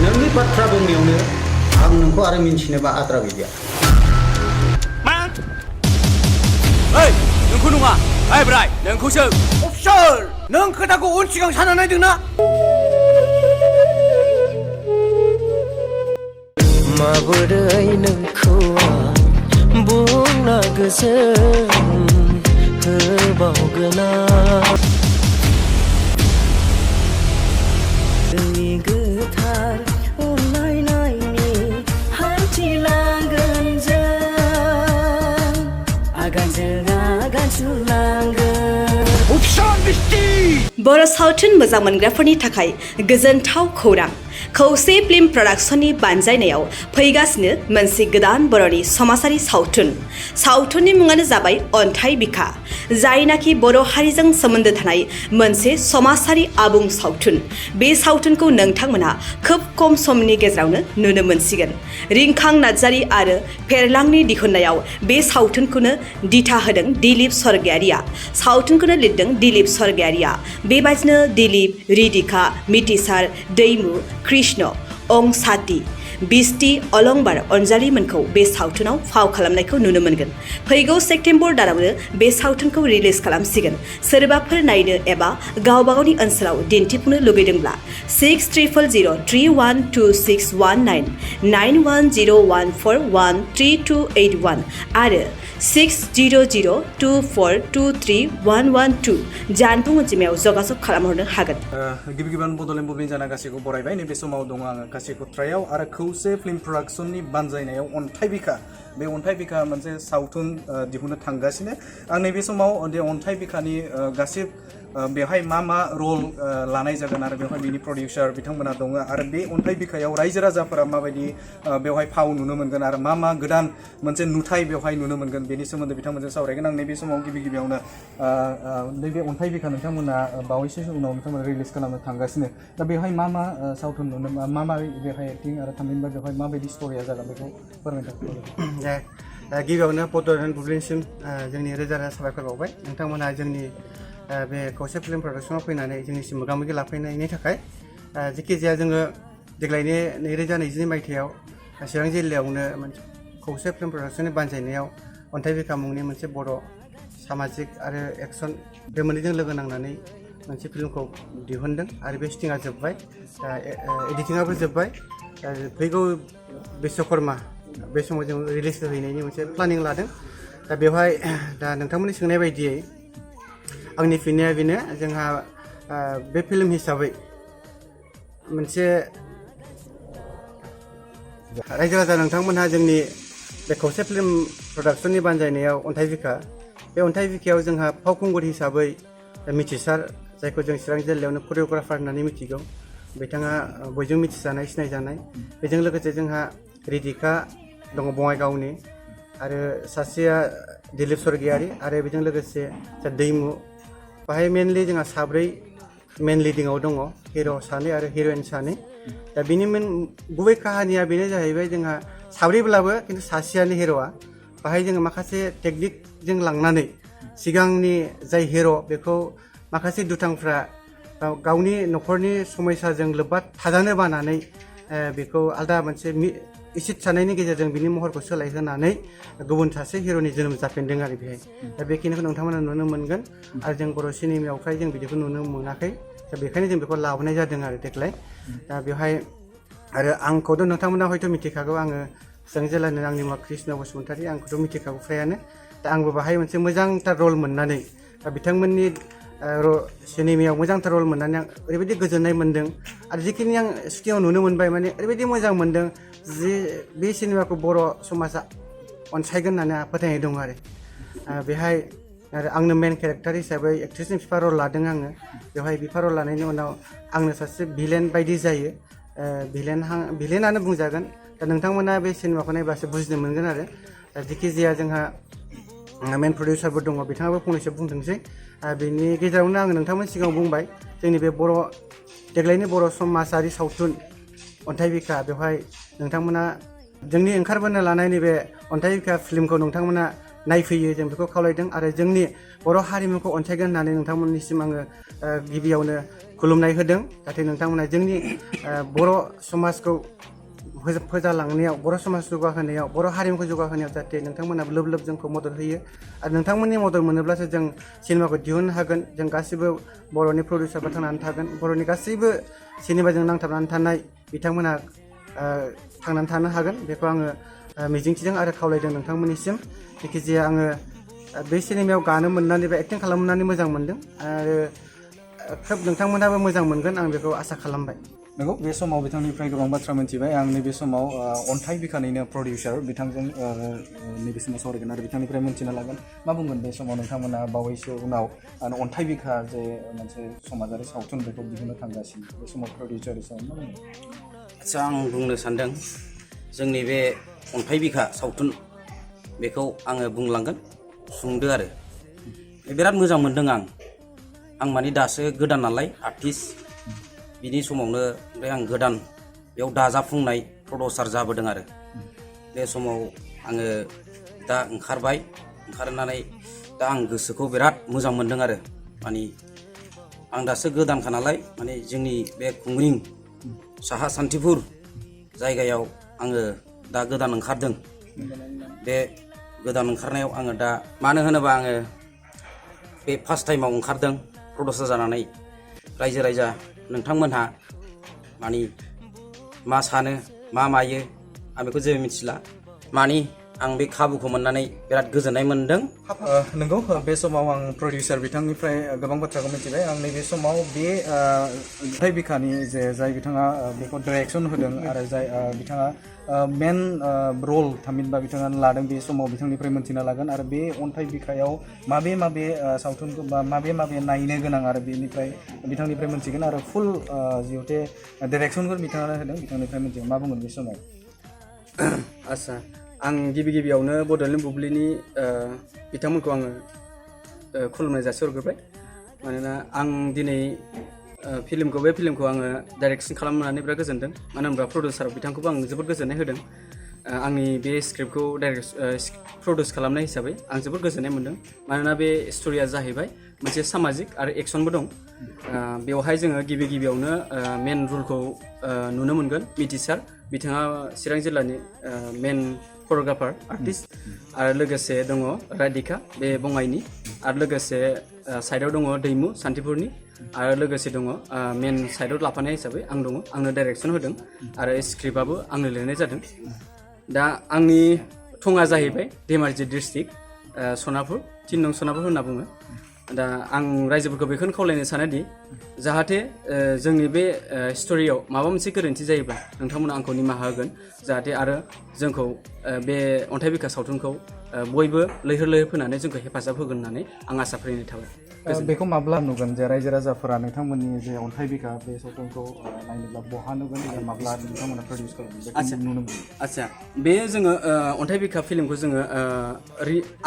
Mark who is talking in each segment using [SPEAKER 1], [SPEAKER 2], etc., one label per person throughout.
[SPEAKER 1] नोंनि बाथ्रा बुंनायावनो आं नोंखौ आरो मिन्थिनोबा आद्रा गैलिया
[SPEAKER 2] मा ओइ नोंखौ नङा ओइ ब्राय नोंखौसो अफिसार नों खोथाखौ उन सिगां सानना नायदोंना
[SPEAKER 3] माबोरै नोंखौ आं बुंना गोजोन होबावगोन जोंनि गोथार अनलायनायनि हान्थिलांगोन जों आगानजों आगान सुरलांगोन
[SPEAKER 2] अफिसार मिस्टि
[SPEAKER 4] बर' सावथुन मोजां मोनग्राफोरनि थाखाय गोजोनथाव खौरां खौसे फिल्म प्रडाक्शननि बानजायनायाव फैगासिनो मोनसे गोदान बर'नि समाजारि सावथुननि मुङानो जाबाय अन्थाइ बिखा जायनाखि बर' हारिजों सोमोन्दो थानाय मोनसे समाजारि आबुं सावथुन बे सावथुनखौ नोंथांमोनहा खोब खम समनि गेजेरावनो नुनो मोनसिगोन रिंखां नार्जारी आरो फेरलांनि दिहुननायाव बे सावथुनखौनो दिथा होदों दिलीप स्वर्गियारिया सावथुनखौनो लिरदों दिलीप स्वर्गियारिया बेबायदिनो दिलीप रिदिका मिथिसार दैमु कृष्ण अंसाती बिस्टि अलंबार अनजालिमोनखौ बे सावथुनाव फाव खालामनायखौ नुनो मोनगोन फैगौ सेप्तेम्बर दानावनो बे सावथुनखौ रिलिज खालामसिगोन सोरबाफोर नायनो एबा गावबागावनि ओनसोलाव दिन्थिफुंनो लुगैदोंब्ला 6000312619 9101413281 आरो 6002423112 जानबुं अनजिमायाव जगाजग खालामहरनो हागोन
[SPEAKER 5] गिबि गिबियावनो बड'लेण्ड बुब्लिनि जाना गासैखौ बरायबाय नैबे समाव दङ आङो गासैखौथ्रायाव आरो खौसे फिल्म प्रडाक्शननि बानजायनायाव अन्थाइ बिखा बे अन्थाइ बिखा मोनसे सावथुन दिहुननो थांगासिनो आं नैबे समाव बे अन्थाइ बिखानि गासै बेवहाय मा रल लानाय जागोन आरो बेवहाय बिनि प्रडिउसार बिथांमोना दङ आरो बे अन्थाइ बिखायाव रायजो राजाफोरा माबायदि बेवहाय फाव नुनो मोनगोन आरो मा गोदान मोनसे नुथाय बेवहाय नुनो मोनगोन बेनि सोमोन्दै बिथांमोनजों सावरायगोन आं नैबे समाव गिबियावनो नैबे अन्थाइ बिखा नोंथांमोना बावैसो उनाव नोंथांमोना रिलिज खालामनो थांगासिनो दा बेवहाय मा सावथुन नुनो मा बेवहाय एक्टिं आरो थामहिनबा बेवहाय माबायदि स्ट'रिया जागोन बेखौ फोरमायनो
[SPEAKER 6] गिबियावनो बड'लेण्ड बुब्लिनिसिम जोंनि रोजा रोजा साबायखर बावबाय नोंथांमोना जोंनि बे खौसे फिल्म प्रडाक्शनाव फैनानै जोंनिसिम मोगा मोगि लाफैनायनि थाखाय जिखिजाया जोङो देग्लायनि 2022 मायथाइयाव चिरां जिल्लायावनो मोनसे खौसे फिल्म प्रडाक्शननि बानजायनायाव अन्थाइ बिखा मुंनि मोनसे बर' सामाजिक आरो एक्सन बे मोननैजों लोगो नांनानै मोनसे फिल्मखौ दिहुनदों आरो बे शुटिंआ जोब्बाय एडिटिंआबो जोब्बाय फैगौ बिश्वकर्मा बे समाव जों रिलिज होहैनायनि मोनसे प्लानिं लादों दा बेवहाय दा नोंथांमोननि सोंनाय बायदियै आंनि फिननाया बेनो जोंहा बे फिल्म हिसाबै मोनसे रायजो राजा नोंथांमोनहा जोंनि बे खौसे फिल्म प्रडाक्शननि बानजायनायाव अन्थाइ बिखा बे अन्थाइ बिखायाव जोंहा फावखुंगुर हिसाबै मिथिसार जायखौ जों चिरां जिल्लायावनो करिय'ग्राफार होननानै मिथिगौ बिथाङा बयजों मिथिजानाय सिनायजानाय बेजों लोगोसे जोंहा रिदिका दङ बङाइगावनि आरो सासेया दिलीप स्वर्गियारि आरो बेजों लोगोसे दैमु बाहाय मेनलि जोंहा साब्रै मेन लिडिंआव दङ हिर' सानै आरो हिर'इन सानै दा बिनि गुबै काहानिया बेनो जाहैबाय जोंहा साब्रैब्लाबो खिन्थु सासेयानो हिर'आ बाहाय जोङो माखासे टेकनिकजों लांनानै सिगांनि जाय हिर' बेखौ माखासे दुथांफ्रा गावनि न'खरनि समयसाजों लोब्बा थाजानो बानानै बेखौ आलदा मोनसे इसित साननायनि गेजेरजों बिनि महरखौ सोलायहोनानै गुबुन सासे हिर'नि जोनोम जाफिनदों आरो बेहाय दा बेखिनिखौ नोंथांमोना नुनो मोनगोन आरो जों बर' सिनेमायाव फ्राय जों बिदिखौ नुनो मोनाखै दा बेखायनो जों बेखौ लाबोनाय जादों आरो देग्लाय दा बेवहाय आरो आंखौथ' नोंथांमोना हयथ' मिथिखागौ आङो चिरां जिल्लानि आंनि मुङा कृष्ण बसुमतारी आंखौथ' मिथिखागौ फ्रायानो दा आंबो बाहाय मोनसे मोजांथार रल मोननानै दा बिथांमोननि सिनेमायाव मोजांथार रल मोननानै आं ओरैबायदि गोजोननाय मोनदों आरो जिखिनि आं शुटिंआव नुनो मोनबाय माने ओरैबायदि मोजां मोनदों जे बे सिनेमाखौ बर' समाजा अनसायगोन होननानै आंहा फोथायनाय दं आरो बेहाय आरो आंनो मेन केरेक्टार हिसाबै एक्ट्रेसनि बिफा रल लादों आङो बेवहाय बिफा रल लानायनि उनाव आंनो सासे भिलेन बायदि जायो भिलेनानो बुंजागोन दा नोंथांमोना बे सिनेमाखौ नायब्लासो बुजिनो मोनगोन आरो दा जिखिजाया जोंहा मेन प्रडिउसारबो दङ बिथाङाबो फंनैसो बुंथोंसै बेनि गेजेरावनो आङो नोंथांमोननि सिगाङाव बुंबाय जोंनि बे देग्लायनि बर' समाजारि सावथुन अन्थाइ बिखा बेवहाय नोंथांमोना जोंनि ओंखारबोनो लानाय नैबे अन्थाइ बिखा फिल्मखौ नोंथांमोना नायफैयो जों बेखौ खावलायदों आरो जोंनि बर' हारिमुखौ अनसायगोन होननानै नोंथांमोननिसिम आङो गिबियावनो खुलुमनाय होदों जाहाथे नोंथांमोना जोंनि बर' समाजखौ फोजालांनायाव बर' समाज जौगाहोनायाव बर' हारिमुखौ जौगाहोनायाव जाहाथे नोंथांमोनाबो लोब लोब जोंखौ मदद होयो आरो नोंथांमोननि मदद मोनोब्लासो जों सिनेमाखौ दिहुननो हागोन जों गासिबो बर'नि प्रडिउसारबो थांनानै थागोन बर'नि गासैबो सिनेमाजों नांथाबनानै थानाय बिथांमोना थांनानै थानो हागोन बेखौ आङो मिजिंथिदों आरो खावलायदों नोंथांमोननिसिम जायखिजाया आङो बे सिनेमायाव गानो मोननानै बा एक्टिं खालामनानै मोजां मोनदों आरो खोब नोंथांमोनाबो मोजां मोनगोन आं बेखौ आसा खालामबाय
[SPEAKER 5] नंगौ बे समाव बिथांनिफ्राय गोबां बाथ्रा मिथिबाय आं नैबे समाव अन्थाइ बिखानिनो प्रडिउसार बिथांजों नैबे समाव सावरायगोन आरो बिथांनिफ्राय मिन्थिनो लागोन मा बुंगोन बे समाव नोंथांमोना बावैसो उनाव अन्थाइ बिखा जे मोनसे समाजारि सावथुन बेखौ दिहुननो थांगासिनो बे समाव प्रडिउसार हिसाबै मा बुंगोन
[SPEAKER 2] आदसा आं बुंनो सानदों जोंनि बे अन्थाइ बिखा सावथुन बेखौ आङो बुंलांगोन सुंदो आरो बिराद मोजां मोनदों आं माने दासो गोदान नालाय आर्टिस्ट बिनि समावनो ओमफ्राय आं गोदान बेयाव दाजाफुंनाय प्रडिउसार जाबोदों आरो बे समाव आङो दा ओंखारनानै दा आं गोसोखौ बिराद मोजां मोनदों आरो माने आं दासो गोदानखा नालाय माने जोंनि बे खुंग्रिं साहा सान्तिपुर जायगायाव आङो दा गोदान ओंखारदों बे गोदान ओंखारनायाव आङो दा मानो होनोबा आङो बे फार्स्ट टाइमाव ओंखारदों प्रडिउसार जानानै रायजो राजा नोंथांमोनहा माने मा सानो मा मायो आं बेखौ जेबो मिथिला माने आं बे खाबुखौ मोननानै बिराद गोजोननाय मोनदों
[SPEAKER 5] नंगौ बे समाव आं प्रडिउसार बिथांनिफ्राय गोबां बाथ्राखौ मिथिबाय आं नैबे समाव बे अन्थाइ बिखानि जे जाय बिथाङा बेखौ डाइरेक्सन होदों आरो जाय बिथाङा मेन रल थामहिनबा बिथाङा लादों बे समाव बिथांनिफ्राय मोनथिना लागोन आरो बे अन्थाइ बिखायाव माबे सावथुनखौ बा माबे नायनो गोनां आरो बेनिफ्राय बिथांनिफ्राय मोनथिगोन आरो फुल जिहेतु डाइरेक्सनफोर बिथाङानो होदों बिथांनिफ्राय मोनथिगोन मा बुंगोन बे समाव
[SPEAKER 7] आदसा आं गिबियावनो बड'लेण्ड बुब्लिनि बिथांमोनखौ आङो खुलुमनाय जासिहरग्रोबाय मानोना आं दिनै बे फिल्मखौ आङो डाइरेक्सन खालामनानै बिराद गोजोनदों मानो होनब्ला प्रडिउसार बिथांखौबो आं जोबोद गोजोननाय होदों आंनि बे स्क्रिप्टखौ प्रडिउस खालामनाय हिसाबै आं जोबोद गोजोननाय मोनदों मानोना बे स्ट'रिया जाहैबाय मोनसे सामाजिक आरो एक्सनबो दं बेवहाय जोङो गिबियावनो मेन रलखौ नुनो मोनगोन मिथिसार बिथाङा चिरां जिल्लानि मेन करिय'ग्राफार आर्टिस्ट आरो लोगोसे दङ राधिका बे बङाइनि आरो लोगोसे साइडआव दङ दैमु सान्तिपुरनि आरो लोगोसे दङ मेन साइडआव लाफानाय हिसाबै आं दङ आंनो डाइरेक्सन होदों आरो स्क्रिप्टआबो आंनो लिरनाय जादों दा आंनि थङा जाहैबाय धेमाजि डिस्ट्रिक्ट सनापुर 3 नं सनापुर होनना बुङो दा आं रायजोफोरखौ बेखौनो खावलायनो सानोदि जाहाथे जोंनि बे स्ट'रियाव माबा मोनसे गोरोन्थि जायोब्ला नोंथांमोना आंखौ निमाहा होगोन जाहाथे आरो जोंखौ बे अन्थाइ बिखा सावथुनखौ बयबो लैहोर फैनानै जोंखौ हेफाजाब होगोन होननानै आं आसा फारिनाय थाबाय
[SPEAKER 5] बेखौ माब्ला नुगोन जे रायजो राजाफोरा नोंथांमोननि जे अन्थाइ बिखा बे सावथुनखौ नायनोब्ला बहा नुगोन माब्ला नोंथांमोना प्रडिउस खालामगोन नुनो मोनो
[SPEAKER 7] आदसा बे जोङो अन्थाइ बिखा फिल्मखौ जोङो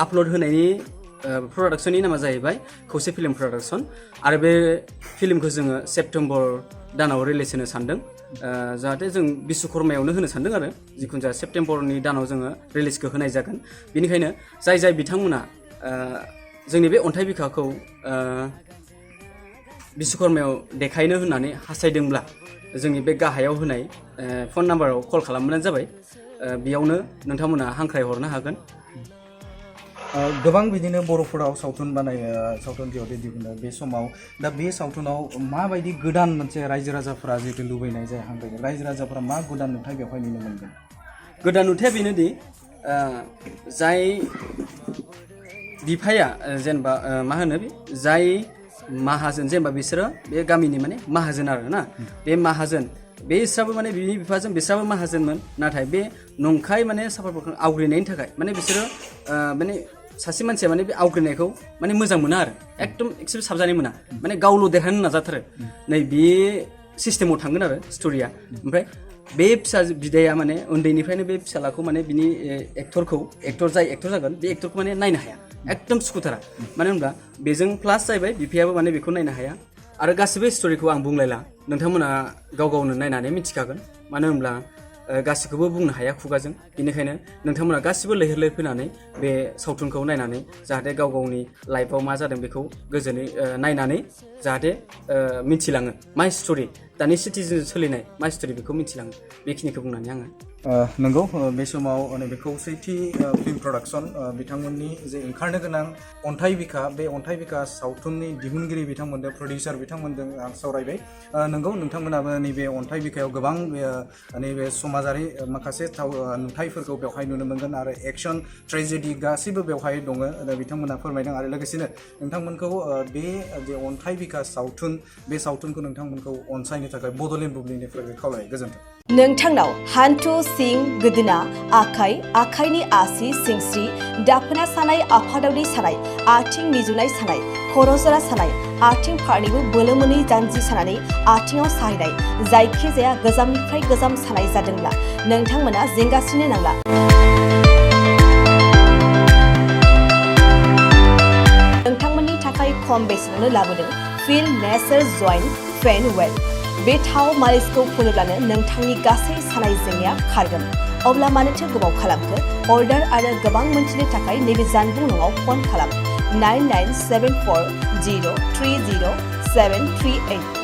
[SPEAKER 7] आपल'ड होनायनि प्रडाक्सननि नामा जाहैबाय खौसे फिल्म प्रडाक्सन आरो बे फिल्मखौ जोङो सेप्तेम्बर दानाव रिलिज होनो सानदों जाहाथे जों बिश्वकर्मायावनो होनो सानदों आरो जिखुनु जाया सेप्तेम्बरनि दानाव जोङो रिलिजखौ होनाय जागोन बेनिखायनो जाय बिथांमोना जोंनि बे अन्थाइ बिखाखौ बिश्वकर्मायाव देखायनो होननानै हास्थायदोंब्ला जोंनि बे गाहायाव होनाय फन नाम्बाराव कल खालामबानो जाबाय बेयावनो नोंथांमोना हांख्रायहरनो हागोन
[SPEAKER 5] गोबां बिदिनो बर'फोराव सावथुन बानायो सावथुन जिहेतु दिहुनो बे समाव दा बे सावथुनाव माबायदि गोदान मोनसे रायजो राजाफोरा जिहेतु लुबैनाय जाय हांख्रायनाय रायजो राजाफोरा मा गोदान नुथाय बेवहाय नुनो मोनगोन
[SPEAKER 7] गोदान नुथाया बेनोदि जाय बिफाया जेनेबा मा होनो जाय माहाजोन जेनेबा बिसोरो बे गामिनि माने माहाजोन आरो ना बे माहाजोन बे इसराबो माने बिनि बिफाजों बिसराबो माहाजोनमोन नाथाय बे नंखाय माने साफारफोरखौ आवग्रिनायनि थाखाय माने बिसोरो माने सासे मानसिया माने बे आवग्रिनायखौ माने मोजां मोना आरो एकदम एक्सेप्ट साबजानाय मोना माने गावल' देरहानो नाजाथारो नै बे सिस्टेमाव थांगोन आरो स्ट'रिया ओमफ्राय बे फिसा बिदाया माने उन्दैनिफ्रायनो बे फिसालाखौ माने बिनि एक्टर जागोन बे एक्टरखौ माने नायनो हाया एकदम सुखुथारा मानो होनब्ला बेजों प्लास जाहैबाय बिफायाबो माने बेखौ नायनो हाया आरो गासिबो स्ट'रिखौ आं बुंलायला नोंथांमोना गाव गावनो नायनानै मिथिखागोन मानो होनब्ला गासिखौबो बुंनो हाया खुगाजों बेनिखायनो नोंथांमोना गासिबो लैहोर लैहोर फैनानै बे सावथुनखौ नायनानै जाहाथे गाव गावनि लाइफआव मा जादों बेखौ गोजोनै नायनानै जाहाथे मिथिलाङो माइ स्ट'रि दानि सिटिजों सोलिनाय माइ स्ट'रि बेखौ मिथिलाङो बेखिनिखौ बुंनानै आङो
[SPEAKER 5] नंगौ बे समाव नैबे खौसेथि फिल्म प्रडाक्सन बिथांमोननि जे ओंखारनो गोनां अन्थाइ बिखा बे अन्थाइ बिखा सावथुननि दिहुनगिरि बिथांमोनजों प्रडिउसार बिथांमोनजों आं सावरायबाय नंगौ नोंथांमोनाबो नैबे अन्थाइ बिखायाव गोबां नैबे समाजारि माखासे नुथायफोरखौ बेवहाय नुनो मोनगोन आरो एक्सन ट्रेजेडि गासैबो बेवहाय दङ बिथांमोना फोरमायदों आरो लोगोसेनो नोंथांमोनखौ बे जे अन्थाइ बिखा सावथुन बे सावथुनखौ नोंथांमोनखौ अनसायनो थाखाय बड'लेण्ड बुब्लिनिफ्राय खावलाय गोजोन्थों
[SPEAKER 4] नोंथांनाव हान्थु सिं गोदोना आखाइ आखाइनि आसि सिंस्रि दाफोना सानाय आफादावदै सानाय आथिं मिजुनाय सानाय खर' जरा सानाय आथिं फारनैबो बोलो मोनै जानजि सानानै आथिङाव साहैनाय जायखिजाया गोजामनिफ्राय गोजाम सानाय जादोंब्ला नोंथांमोना जिंगासिनो नांला नोंथांमोननि थाखाय खम बेसेनावनो लाबोदों फिल नेचार जइन्ट पेन वेल बे थाव मालिसखौ फुनोब्लानो नोंथांनि गासै सानाय जेंनाया खारगोन अब्ला मानोथो गोबाव खालामखो अर्डार आरो गोबां मोनथिनो थाखाय नैबे जानबुं नङाव फन खालाम 9974030738